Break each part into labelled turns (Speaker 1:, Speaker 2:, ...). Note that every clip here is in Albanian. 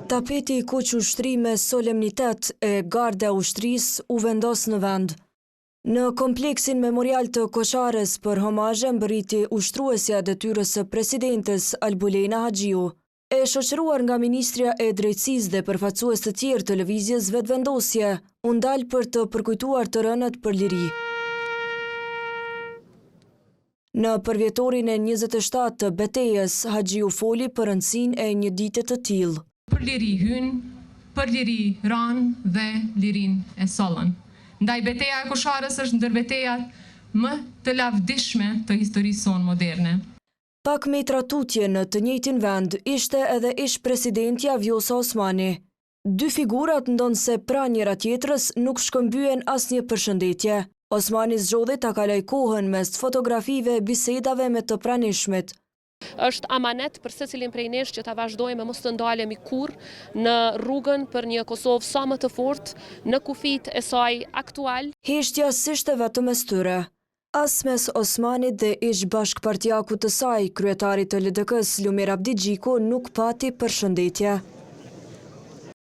Speaker 1: Tapeti i kuq ushtri me solemnitet e garda ushtrisë u vendos në vend. Në kompleksin memorial të Koshares për homazhe mbërriti ushtruesja detyrës së presidentes Albulena Haxhiu, e shoqëruar nga Ministria e Drejtësisë dhe përfaqësues të tjerë të lëvizjes vetëvendosje, u ndal për të përkujtuar të rënët për liri. Në përvjetorin e 27 të betejës, Haxhiu foli për rëndësinë e një dite të tillë.
Speaker 2: Për liri hyn, për liri ran dhe lirin e sollën. Ndaj beteja e Koshares është ndër betejat më të lavdishme të historisë sonë moderne.
Speaker 1: Pak metra tutje në të njëjtin vend ishte edhe ish presidentja Vjosa Osmani. Dy figurat ndonse pra njëra tjetrës nuk shkëmbyen asnjë përshëndetje. Osmani zgjodhi ta kaloj kohën mes fotografive e bisedave me të pranishmit.
Speaker 3: Është amanet për secilin prej nesh që ta vazhdojmë mos të ndalemi kurrë në rrugën për një Kosovë sa më të fortë në kufijtë e saj aktual.
Speaker 1: Heshtja s'ishte vetëm mes tyre. As mes Osmanit dhe ish bashkëpartiakut të saj, kryetarit të LDK-s Lumir Abdigjiku, nuk pati përshëndetje.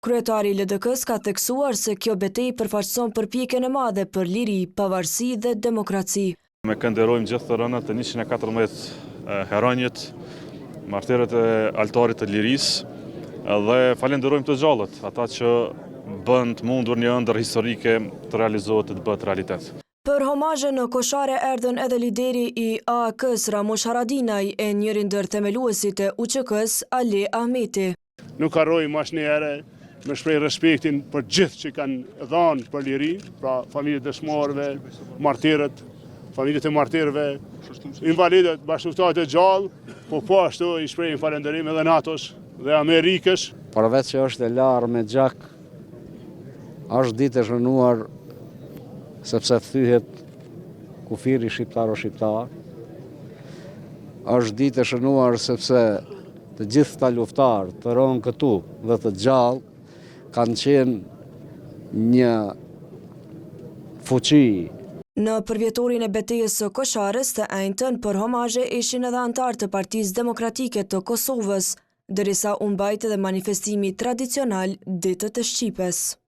Speaker 1: Kryetari i LDK-s ka theksuar se kjo betejë përfaqëson përpjekjen e madhe për liri, pavarësi dhe demokraci.
Speaker 4: Me kënderojmë gjithë të rënët të 114 heronjit, martirët e altarit të lirisë, dhe falenderojmë të gjallët, ata që bën të mundur një ëndër historike të realizohet të bëhet realitet.
Speaker 1: Për homazhe në Koshare erdhën edhe lideri i AAK-s Ramush Haradinaj e njëri ndër themeluesit e UÇK-s Ali Ahmeti.
Speaker 5: Nuk harrojmë asnjëherë me shpreh respektin për gjithë që kanë dhënë për liri, pra familjet e dëshmorëve, martirët, familjet e martirëve, invalidët, bashkëftarët e gjallë, po ashtu i shprehim falënderim edhe NATO-s dhe Amerikës.
Speaker 6: Përveç që është e larë me gjak, është ditë e shënuar sepse thyhet kufiri shqiptaro-shqiptar. Është ditë e shënuar sepse të gjithë ta luftarë të ronë këtu dhe të gjallë kanë qenë një fuqi.
Speaker 1: Në përvjetorin e betejës së Koshares të enjtën për homazhe ishin edhe antarë të Partisë Demokratike të Kosovës, derisa u mbajtë edhe manifestimi tradicional Ditët e Shqipes.